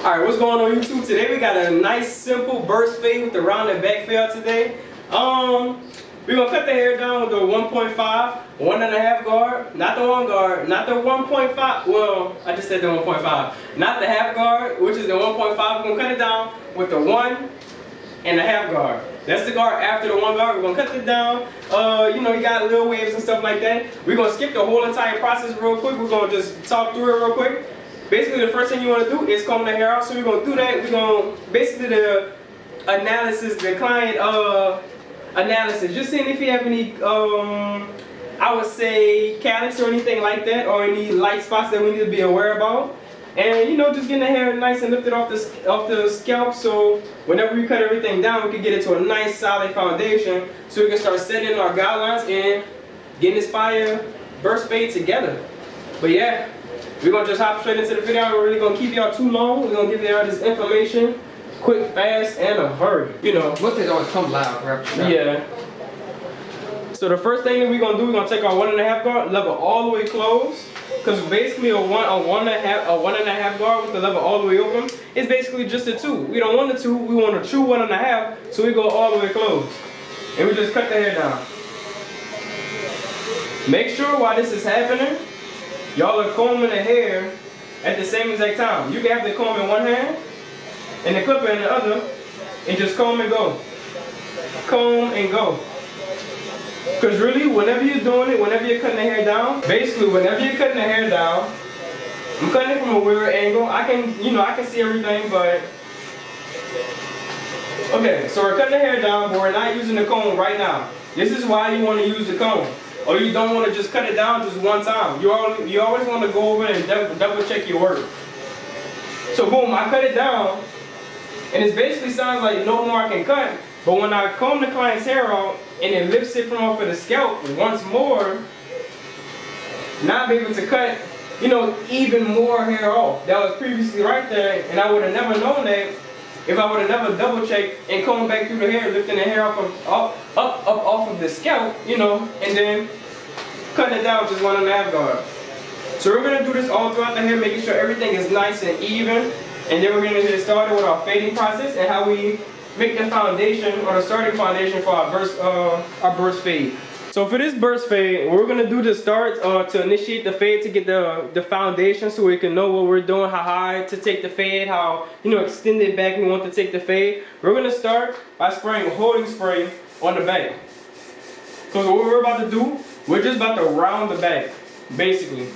Alright, what's going on YouTube? Today we got a nice simple burst fade with the round and back fade today. We're gonna cut the hair down with the 1.5, 1.5 guard, not the 1 guard, not the 1.5, well, I just said the 1.5, not the half guard, which is the 1.5. We're gonna cut it down with the 1.5 guard. That's the guard after the 1 guard. We're gonna cut it down. You know, you got little waves and stuff like that. We're gonna skip the whole entire process real quick. We're gonna just talk through it real quick. Basically, the first thing you want to do is comb the hair out. So we're going to do that. We're going to, basically the analysis, the client analysis. Just seeing if you have any, I would say, calyx or anything like that, or any light spots that we need to be aware about. And, you know, just getting the hair nice and lifted off the scalp, so whenever we cut everything down, we can get it to a nice solid foundation, so we can start setting our guidelines and getting this fire burst fade together. But yeah, we're going to just hop straight into the video. We're really going to keep y'all too long. We're going to give y'all this information quick, fast, and a hurry. You know. Most things always come loud, right? Yeah. So the first thing that we're going to do, we're going to take our 1.5 guard, level all the way closed. Because basically a 1.5 guard with the level all the way open is basically just a 2. We don't want a 2, we want a true 1.5, so we go all the way closed. And we just cut the hair down. Make sure while this is happening, y'all are combing the hair at the same exact time. You can have the comb in one hand and the clipper in the other, and just comb and go. Comb and go. Because really, whenever you're doing it, whenever you're cutting the hair down, basically whenever you're cutting the hair down, I'm cutting it from a weird angle. I can see everything, but okay, so we're cutting the hair down, but we're not using the comb right now. This is why you want to use the comb. Or you don't want to just cut it down just one time. You always want to go over and double check your work. So boom, I cut it down, and it basically sounds like no more I can cut. But when I comb the client's hair out and it lifts it from off of the scalp once more, now I'll be able to cut, you know, even more hair off. That was previously right there, and I would have never known that if I would have never double checked and combed back through the hair, lifting the hair up off of the scalp, you know, and then cutting it down with just 1.5 guard. So we're going to do this all throughout the hair, making sure everything is nice and even, and then we're going to get started with our fading process and how we make the foundation or the starting foundation for our burst fade. So for this burst fade, we're going to do the start to initiate the fade to get the foundation so we can know what we're doing, how high to take the fade, how, you know, extended back we want to take the fade. We're going to start by spraying holding spray on the back. So what we're about to do, we're just about to round the back, basically.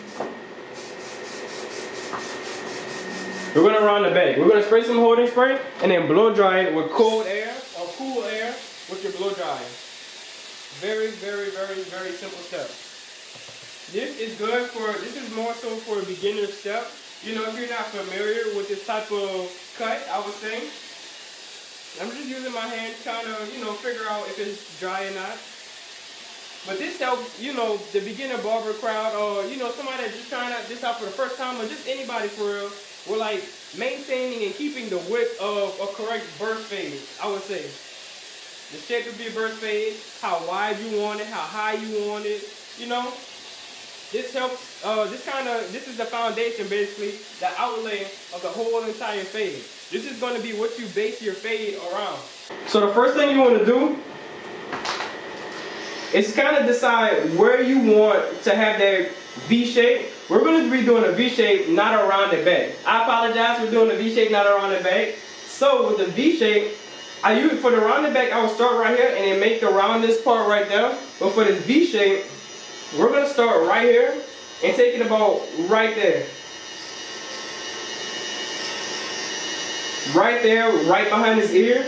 We're going to round the back. We're going to spray some holding spray and then blow dry it with cold air or cool air with your blow dryer. Very, very, very, very simple step. This is good for, this is more so for a beginner step. You know, if you're not familiar with this type of cut, I would say. I'm just using my hand trying to, you know, figure out if it's dry or not. But this helps, you know, the beginner barber crowd, or, you know, somebody that's just trying this out for the first time, or just anybody for real, with like maintaining and keeping the width of a correct burst fade, I would say. The shape of your burst fade, how wide you want it, how high you want it, you know. This helps, this is the foundation basically, the outlay of the whole entire fade. This is going to be what you base your fade around. So the first thing you want to do is kind of decide where you want to have that V shape. We're going to be doing a V shape, not a rounded back. I apologize for doing a V shape, not a rounded back. So with the V shape, for the rounded back, I will start right here and then make the roundest part right there. But for this V shape, we're going to start right here and take it about right there. Right there, right behind his ear.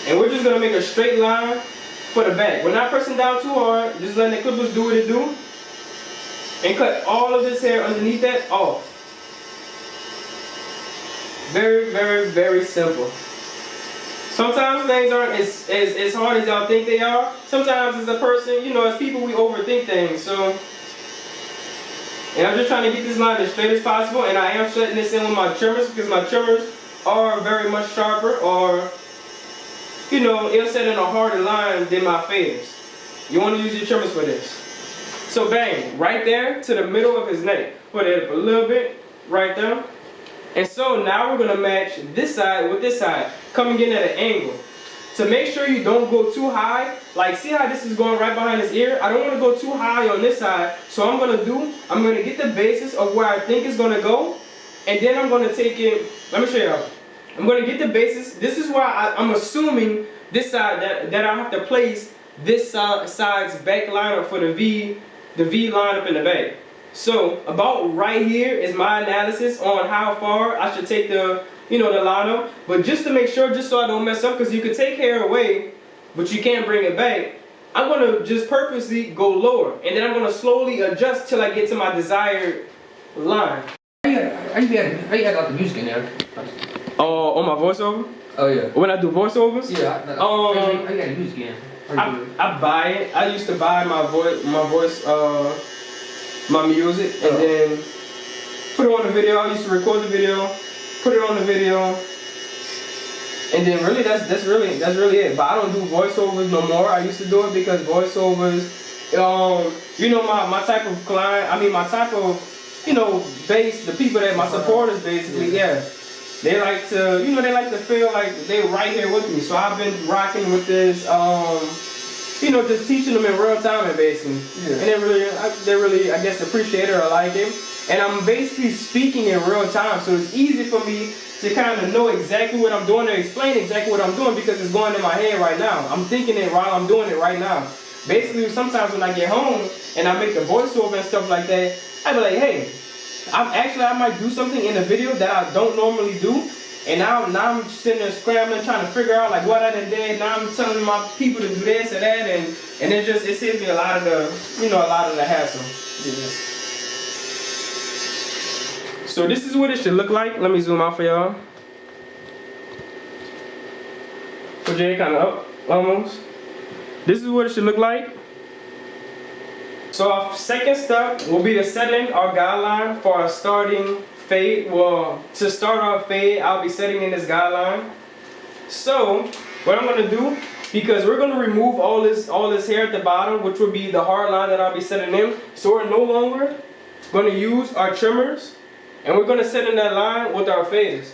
And we're just going to make a straight line for the back. We're not pressing down too hard, just letting the clippers do what it do. And cut all of this hair underneath that off. Very, very, very simple. Sometimes things aren't as hard as y'all think they are. Sometimes as a person, you know, as people, we overthink things. So, and I'm just trying to get this line as straight as possible. And I am setting this in with my trimmers because my trimmers are very much sharper, or, you know, it'll set in a harder line than my faders. You want to use your trimmers for this. So bang, right there to the middle of his neck. Put it up a little bit, right there. And so now we're gonna match this side with this side, coming in at an angle. To make sure you don't go too high, like see how this is going right behind his ear? I don't want to go too high on this side. So I'm going to get the basis of where I think it's going to go. And then I'm going to take it, let me show you out. I'm going to get the basis. This is why I'm assuming this side that I have to place this side's back lineup for the V lineup in the back. So about right here is my analysis on how far I should take the lineup. But just to make sure, just so I don't mess up, because you can take hair away, but you can't bring it back, I'm going to just purposely go lower. And then I'm going to slowly adjust till I get to my desired line. How you had like the music in there? On my voiceover? Oh yeah. When I do voiceovers? Yeah. How you got the music in? I buy it. I used to buy my music and then put it on the video. I used to record the video, put it on the video, and then really that's really it. But I don't do voiceovers no more. I used to do it because voiceovers, my type of client, my type of base, the people that my supporters basically, yeah. They like to feel like they're right here with me. So I've been rocking with this, just teaching them in real time, basically. Yeah. And they really, I guess, appreciate it or like it. And I'm basically speaking in real time, so it's easy for me to kind of know exactly what I'm doing and explain exactly what I'm doing because it's going in my head right now. I'm thinking it while I'm doing it right now. Basically, sometimes when I get home and I make the voiceover and stuff like that, I be like, hey, I might do something in the video that I don't normally do. And now I'm sitting there scrambling, trying to figure out like what I done did. Now I'm telling my people to do this and that, and it saves me a lot of the hassle. Yeah. So this is what it should look like. Let me zoom out for y'all. Put your head kind of up, almost. This is what it should look like. So our second step will be to setting our guideline for our starting fade. Well, to start our fade, I'll be setting in this guideline. So what I'm going to do, because we're going to remove all this hair at the bottom, which will be the hard line that I'll be setting in. So we're no longer going to use our trimmers, and we're going to set in that line with our faders.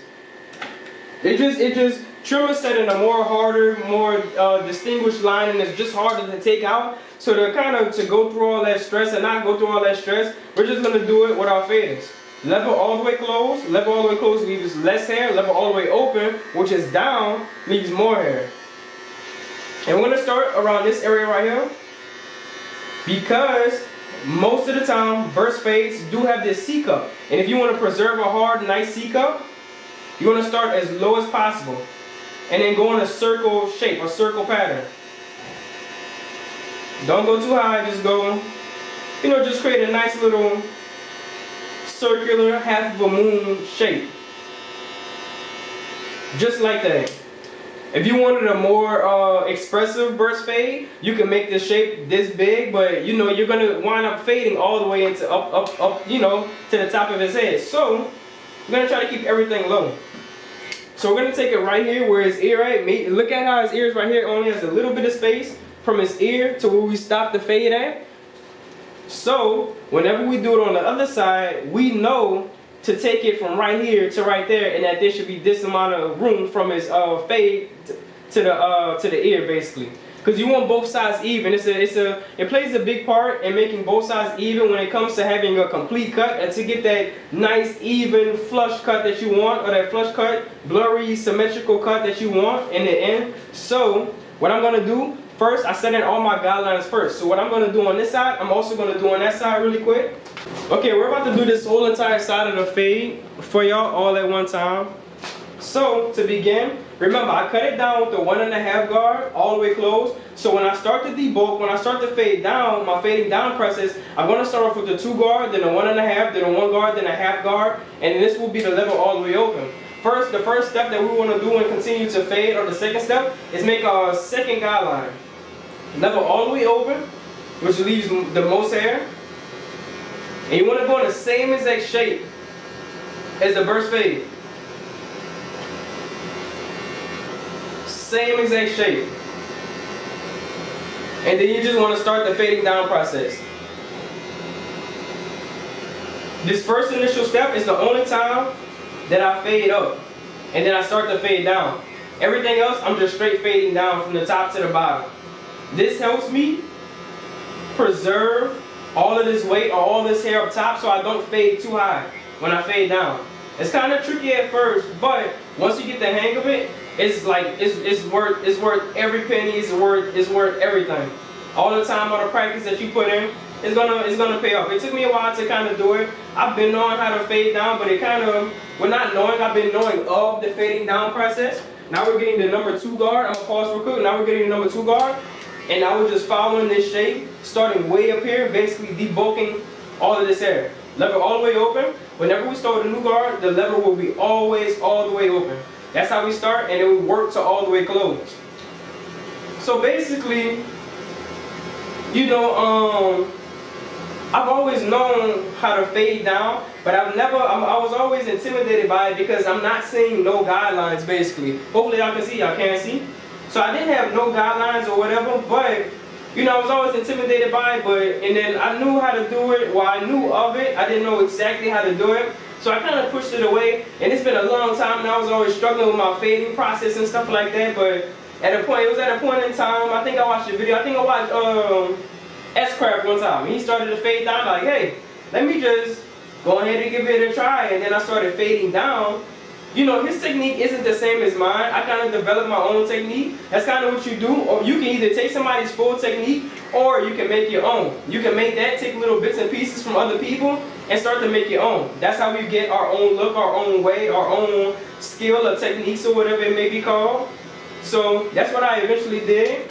It just trimmers set in a more harder, more distinguished line, and it's just harder to take out. So to go through all that stress and not go through all that stress, we're just going to do it with our faders. Level all the way closed. Level all the way closed leaves less hair. Level all the way open, which is down, leaves more hair. And we're going to start around this area right here, because most of the time burst fades do have this C cup. And if you want to preserve a hard, nice C cup, you want to start as low as possible and then go in a circle shape, a circle pattern. Don't go too high, just go, just create a nice little circular half of a moon shape. Just like that. If you wanted a more expressive burst fade, you can make this shape this big, but you're gonna wind up fading all the way into up, to the top of his head. So we're gonna try to keep everything low. So we're gonna take it right here where his ear at. Look at how his ear is right here. Only has a little bit of space from his ear to where we stop the fade at. So whenever we do it on the other side, we know to take it from right here to right there, and that there should be this amount of room from his fade to the ear, basically. Because you want both sides even. It plays a big part in making both sides even when it comes to having a complete cut, and to get that nice even flush cut that you want, or that flush cut, blurry, symmetrical cut that you want in the end. So what I'm gonna do, first, I set in all my guidelines first. So what I'm going to do on this side, I'm also going to do on that side really quick. Okay, we're about to do this whole entire side of the fade for y'all all at one time. So to begin, remember I cut it down with the 1.5 guard all the way closed. So when I start the debulk, when I start to fade down, my fading down process, I'm going to start off with the 2 guard, then a 1.5, then a 1 guard, then a half guard, and this will be the level all the way open. First, the first step that we want to do and continue to fade, or the second step, is make our second guideline. Level all the way open, which leaves the most hair. And you want to go in the same exact shape as the burst fade. Same exact shape. And then you just want to start the fading down process. This first initial step is the only time then I fade up, and then I start to fade down. Everything else, I'm just straight fading down from the top to the bottom. This helps me preserve all of this weight or all this hair up top so I don't fade too high when I fade down. It's kind of tricky at first, but once you get the hang of it, it's like it's worth every penny. It's worth everything. All the time, all the practice that you put in, it's gonna pay off. It took me a while to kind of do it. I've been knowing how to fade down, but it kind of, well, not knowing, I've been knowing of the fading down process. Now we're getting the number 2 guard. I'm gonna pause real quick. Now we're getting the number 2 guard, and I was just following this shape, starting way up here, basically debulking all of this hair. Lever all the way open. Whenever we start with a new guard, the lever will be always all the way open. That's how we start, and it will work to all the way closed. So basically, you know, I've always known how to fade down, but I was always intimidated by it because I'm not seeing no guidelines, basically. Hopefully y'all can see, y'all can't see. So I didn't have no guidelines or whatever, but, you know, I was always intimidated by it, and then I knew how to do it. Well, I knew of it, I didn't know exactly how to do it. So I kind of pushed it away, and it's been a long time, and I was always struggling with my fading process and stuff like that, but it was at a point in time, I think I watched a video, I think I watched, S-Craft one time. He started to fade down, like, hey, let me just go ahead and give it a try. And then I started fading down. You know, his technique isn't the same as mine. I kind of developed my own technique. That's kind of what you do. Or you can either take somebody's full technique, or you can make your own. You can make that, take little bits and pieces from other people, and start to make your own. That's how we get our own look, our own way, our own skill or techniques or whatever it may be called. So that's what I eventually did.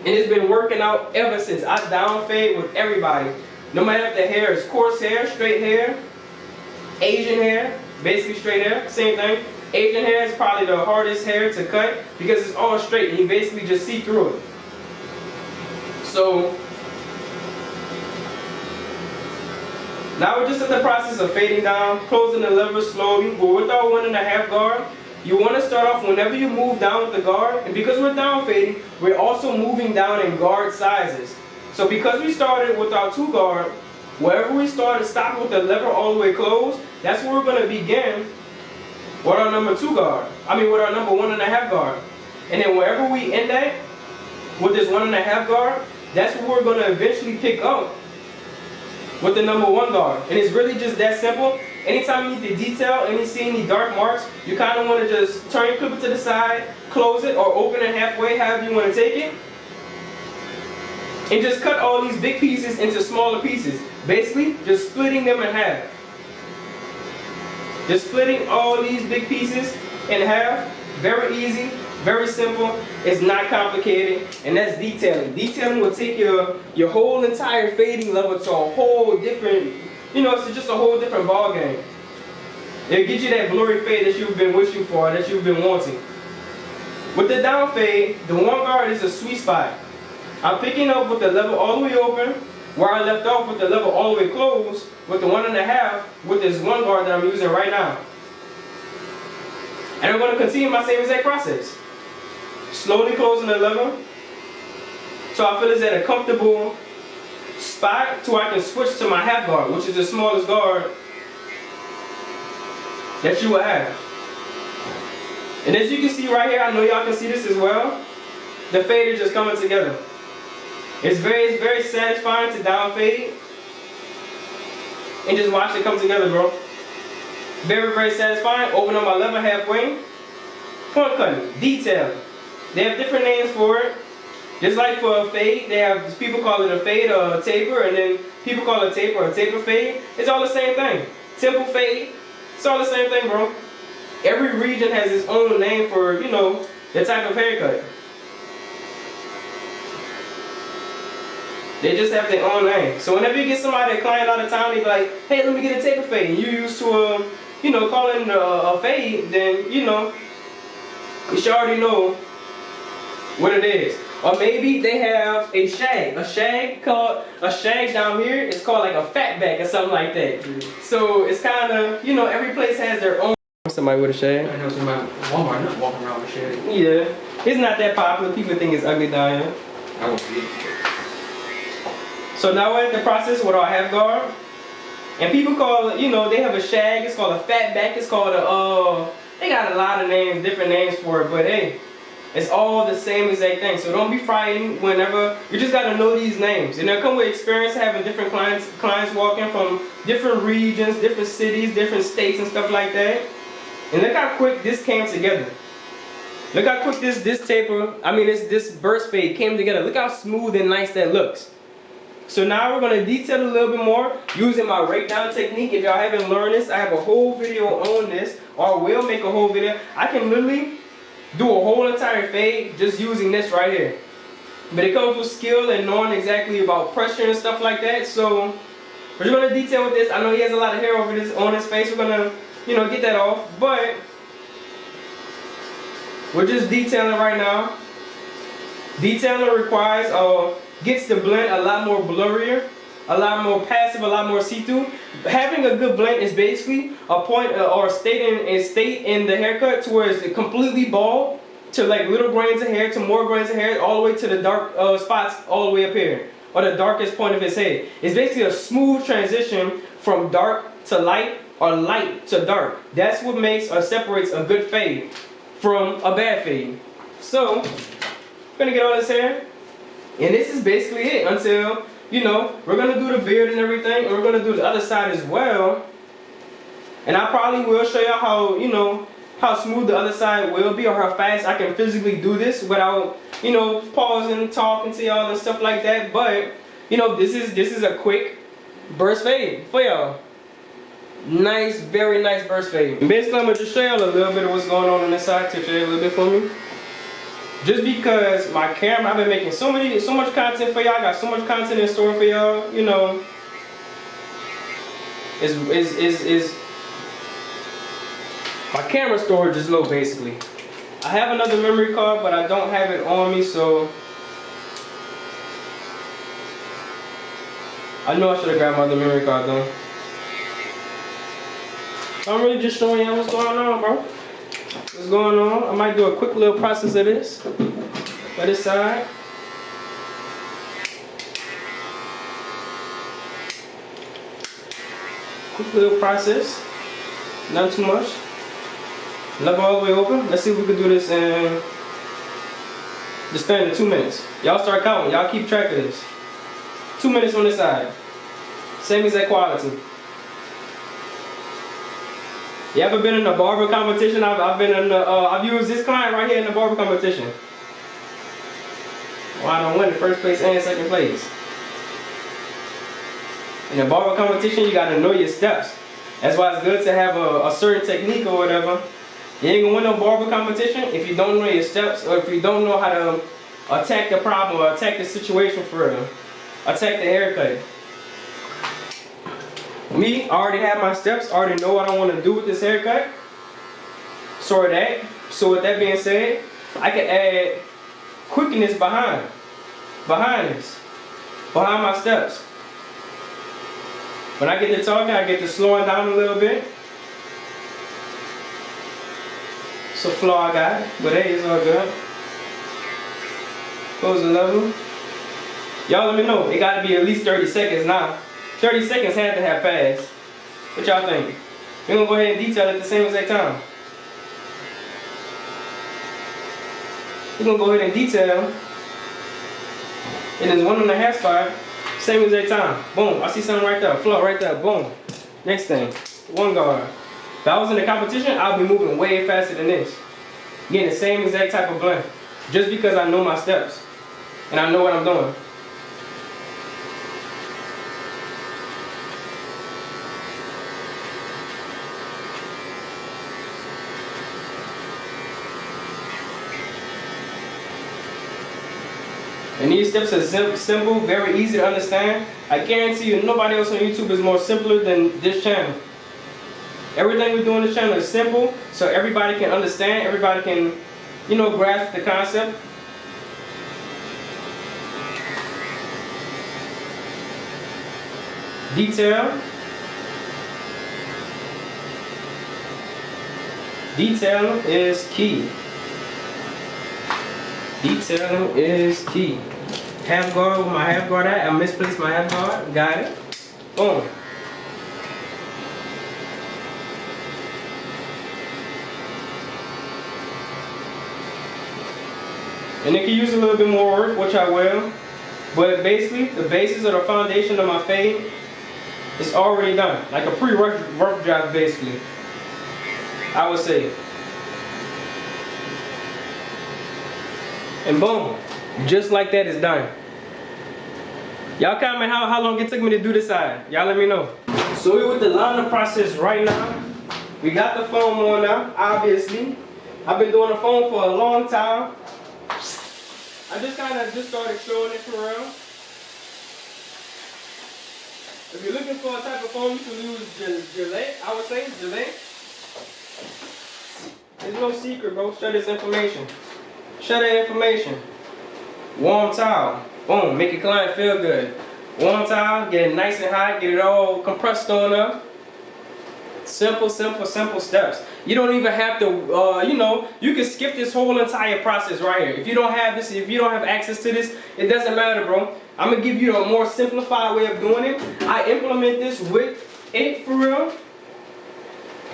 And it's been working out ever since. I down fade with everybody. No matter if the hair is coarse hair, straight hair, Asian hair, basically straight hair, same thing. Asian hair is probably the hardest hair to cut because it's all straight and you basically just see through it. So now we're just in the process of fading down, closing the lever slowly. We're with our 1.5 guard. You want to start off whenever you move down with the guard, and because we're down fading, we're also moving down in guard sizes. So because we started with our 2 guard, wherever we started, stop with the lever all the way closed, that's where we're going to begin with our number 2 guard. With our number 1.5 guard. And then wherever we end at, with this 1.5 guard, that's where we're going to eventually pick up with the number 1 guard. And it's really just that simple. Anytime you need to detail, see any dark marks, you kind of want to just turn your clipper to the side, close it, or open it halfway, however you want to take it. And just cut all these big pieces into smaller pieces. Basically, just splitting them in half. Just splitting all these big pieces in half. Very easy, very simple. It's not complicated, and that's detailing. Detailing will take your whole entire fading level to a whole different, it's just a whole different ball game. It'll get you that blurry fade that you've been wishing for, that you've been wanting. With the down fade, the 1 guard is a sweet spot. I'm picking up with the level all the way open, where I left off with the level all the way closed, with the 1.5, with this 1 guard that I'm using right now. And I'm going to continue my same exact process. Slowly closing the lever, so I feel it's at a comfortable spot to where I can switch to my half guard, which is the smallest guard that you will have. And as you can see right here, I know y'all can see this as well, the fade is just coming together. It's very satisfying to down fade and just watch it come together, bro. Very satisfying. Open up my lever halfway. Point cutting, detail. They have different names for it. Just like for a fade, people call it a fade or a taper, and then people call it a taper or a taper fade. It's all the same thing. Temple fade, it's all the same thing, bro. Every region has its own name for, the type of haircut. They just have their own name. So whenever you get somebody, a client out of town, they be like, hey, let me get a taper fade. And you used to, calling it a fade, then, you should already know what it is. Or maybe they have a shag. A shag down here is called like a fat back or something like that. So it's kind of, every place has their own. Somebody with a shag. I know somebody at Walmart not walking around with a shag. Yeah. It's not that popular. People think it's ugly down here. I won't see it. So now we're in the process with our half guard. And people call it, you know, they have a shag, it's called a fat back, it's called a, they got a lot of names, different names for it, but hey, it's all the same exact thing. So don't be frightened whenever, you just gotta know these names. And they'll come with experience having different clients walking from different regions, different cities, different states and stuff like that. And look how quick this came together. Look how quick this taper, this burst fade came together. Look how smooth and nice that looks. So now we're going to detail a little bit more using my breakdown technique. If y'all haven't learned this, I have a whole video on this, or will make a whole video. I can literally do a whole entire fade just using this right here. But it comes with skill and knowing exactly about pressure and stuff like that. So we're just going to detail with this. I know he has a lot of hair over this on his face. We're going to, you know, get that off. But we're just detailing right now. Detailing requires gets the blend a lot more blurrier, a lot more passive, a lot more see-through. Having a good blend is basically a point or a state in the haircut to where it's completely bald, to like little grains of hair, to more grains of hair, all the way to the dark spots all the way up here, or the darkest point of his head. It's basically a smooth transition from dark to light or light to dark. That's what makes or separates a good fade from a bad fade. So, I'm gonna get all this hair. And this is basically it until, you know, we're going to do the beard and everything. And we're going to do the other side as well. And I probably will show y'all how, you know, how smooth the other side will be, or how fast I can physically do this without, you know, pausing, talking to y'all and stuff like that. But, you know, this is a quick burst fade for y'all. Nice, very nice burst fade. And basically, I'm going to just show y'all a little bit of what's going on this side. Touch it a little bit for me. Just because my camera, I've been making so much content for y'all. I got so much content in store for y'all. You know, my camera storage is low basically. I have another memory card, but I don't have it on me, so I know I should have grabbed my other memory card though. So I'm really just showing y'all what's going on, bro. What's going on? I might do a quick little process of this for this side. Quick little process, not too much. Level all the way open. Let's see if we can do this in the span of 2 minutes. Y'all start counting. Y'all keep track of this. 2 minutes on this side. Same exact quality. You ever been in a barber competition? I've been in the, I've used this client right here in the barber competition. Well, I don't win the first place and second place. In a barber competition, you gotta know your steps. That's why it's good to have a certain technique or whatever. You ain't gonna win no barber competition if you don't know your steps, or if you don't know how to attack the problem or attack the situation for real. Attack the haircut. Me, I already have my steps, I already know what I want to do with this haircut. So with that being said, I can add quickness behind my steps. When I get to talking, I get to slowing down a little bit. It's a flaw I got, but hey, it's all good. Close the level. Y'all let me know, it got to be at least 30 seconds now. 30 seconds had to have passed. What y'all think? We're going to go ahead and detail it at the same exact time. We're going to go ahead and detail. It is 1.5 spot. Same exact time. Boom. I see something right there. Flow right there. Boom. Next thing. One guard. If I was in a competition, I'll be moving way faster than this. Getting the same exact type of blend. Just because I know my steps. And I know what I'm doing. And these steps are simple, very easy to understand. I guarantee you nobody else on YouTube is more simpler than this channel. Everything we do on this channel is simple, so everybody can understand, everybody can, you know, grasp the concept. Detail. Detailing is key. Detailing is key. Half guard with my half guard at. I misplaced my half guard. Got it. Boom. And it can use a little bit more work, which I will. But basically, the basis of the foundation of my fade is already done. Like a pre-rough draft, basically. I would say. And boom. Just like that, it's done. Y'all comment how long it took me to do this side. Y'all let me know. So we're with the liner process right now. We got the foam on now, obviously. I've been doing the foam for a long time. I just started showing it for real. If you're looking for a type of foam, you can use Gillette, I would say, Gillette. There's no secret, bro. Share this information. Share that information. Warm towel. Boom, make your client feel good. Warm towel, get it nice and hot, get it all compressed on up. Simple steps. You don't even have to, you know, you can skip this whole entire process right here. If you don't have this, if you don't have access to this, it doesn't matter, bro. I'm gonna give you a more simplified way of doing it. I implement this with it for real.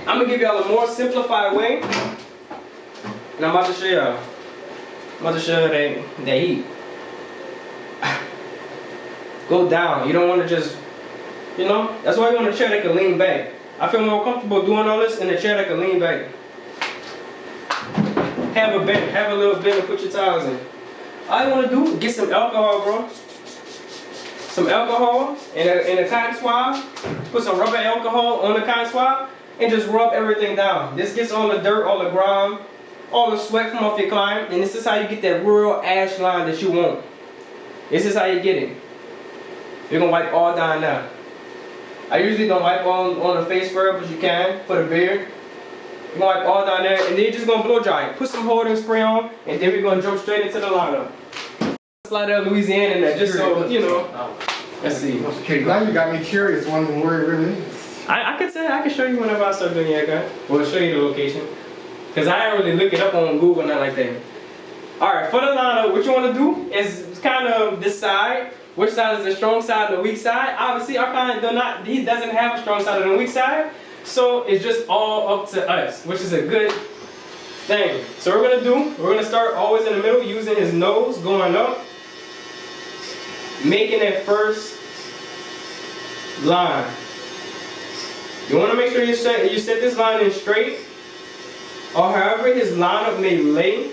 I'm gonna give y'all a more simplified way. And I'm about to show y'all. I'm about to show you that heat. Go down. You don't want to just, you know, that's why you want a chair that can lean back. I feel more comfortable doing all this in a chair that can lean back. Have a bend, have a little bend and put your towels in. All you want to do is get some alcohol, bro. Some alcohol in a cotton swab. Put some rubber alcohol on the cotton swab and just rub everything down. This gets all the dirt, all the grime, all the sweat from off your client, and this is how you get that real ash line that you want. This is how you get it. You're gonna wipe all down now. I usually don't wipe on the face first, but you can for the beard. You're gonna wipe all down there, and then you're just gonna blow dry it. Put some holding spray on, and then we're gonna jump straight into the lineup. Slide out Louisiana in there, just so you know. Let's see. Now you got me curious, wondering where it really is. I can show you whenever I start doing your haircut. We'll show you the location. Cause I ain't really look it up on Google, not like that. Alright, for the lineup, what you want to do is kind of decide which side is the strong side and the weak side. Obviously, our client he doesn't have a strong side and a weak side, so it's just all up to us, which is a good thing. So we're gonna start always in the middle, using his nose going up, making that first line. You want to make sure you set this line in straight, or however his lineup may lay.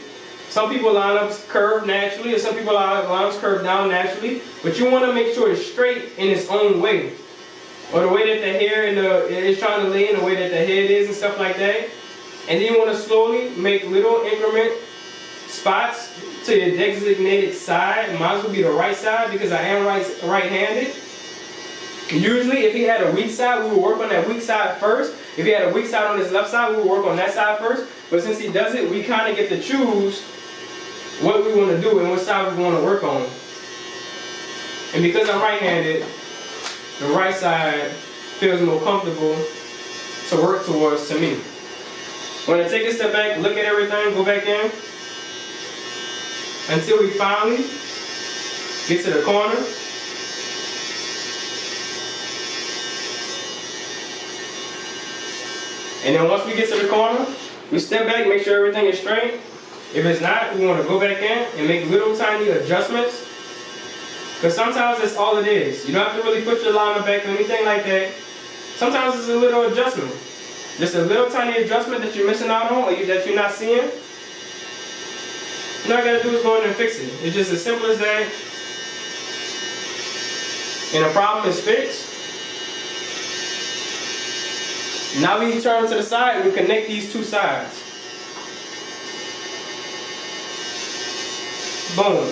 Some people line up curved naturally, or some people line up curved down naturally. But you want to make sure it's straight in its own way, or the way that the hair is trying to lay, in the way that the head is, and stuff like that. And then you want to slowly make little increment spots to your designated side. Mine will be the right side because I am right-handed. Usually, if he had a weak side, we would work on that weak side first. If he had a weak side on his left side, we would work on that side first. But since he does it, we kind of get to choose what we want to do and what side we want to work on. And because I'm right-handed, the right side feels more comfortable to work towards to me. When I take a step back, look at everything, go back in, until we finally get to the corner. And then once we get to the corner, we step back, make sure everything is straight. If it's not, we want to go back in and make little tiny adjustments. Because sometimes that's all it is. You don't have to really push your liner back or anything like that. Sometimes it's a little adjustment. Just a little tiny adjustment that you're missing out on or that you're not seeing. All you gotta do is go in and fix it. It's just as simple as that. And the problem is fixed. Now we turn to the side and we connect these two sides. Boom.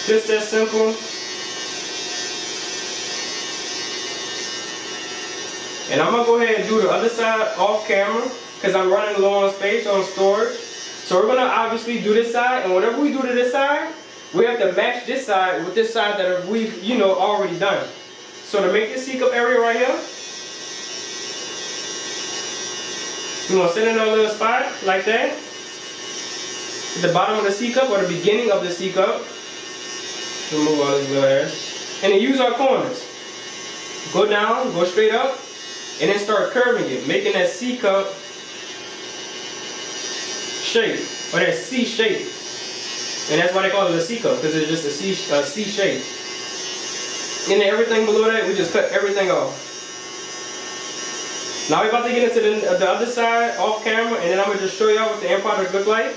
Just that simple. And I'm gonna go ahead and do the other side off camera because I'm running low on space on storage. So we're gonna obviously do this side, and whatever we do to this side, we have to match this side with this side that we've already done. So to make this C-cup area right here, we're gonna sit in a little spot like that, at the bottom of the C-cup or the beginning of the C-cup. Remove all these little hairs, and then use our corners. Go down, go straight up, and then start curving it, making that C-cup shape. or that C shape. And that's why they call it a C cup, because it's just a C shape. And then everything below that, we just cut everything off. Now we're about to get into the other side off camera, and then I'm gonna just show y'all what the end product look like.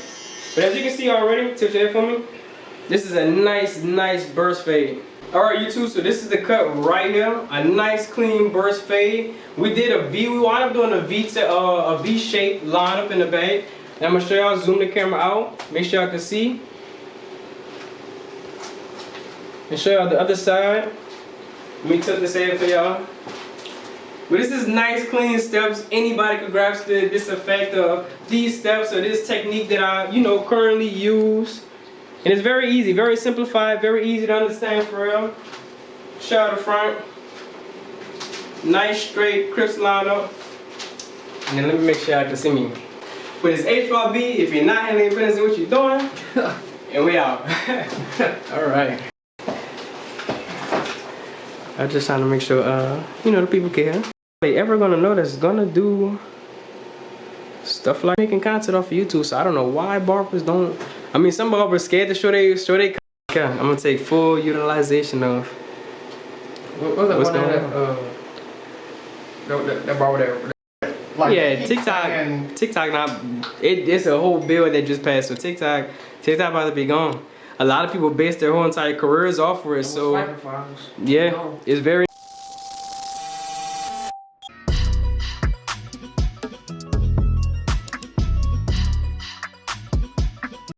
But as you can see already, tilt your head for me. This is a nice burst fade. Alright YouTube, so this is the cut right here. A nice clean burst fade. We did a V, we wound up doing a V shape line up in the bag. And I'm gonna show y'all, zoom the camera out, make sure y'all can see. And show y'all the other side. Let me tilt this head for y'all. But this is nice clean steps. Anybody could grasp this effect of these steps or this technique that I currently use. And it's very easy, very simplified, very easy to understand for real. Show out the front. Nice straight crisp line up. And then let me make sure I can see me. But it's H4B if you're not handling business in what you're doing. And we out. Alright. I'm just trying to make sure the people care. They ever gonna know that's gonna do stuff like making content off of YouTube, so I don't know why barbers don't. I mean, some barbers scared to show they I'm gonna take full utilization of what's going on. That barber there. Like, Yeah, TikTok now it's a whole bill that just passed. So TikTok about to be gone. A lot of people base their whole entire careers off of it. So yeah, it's very.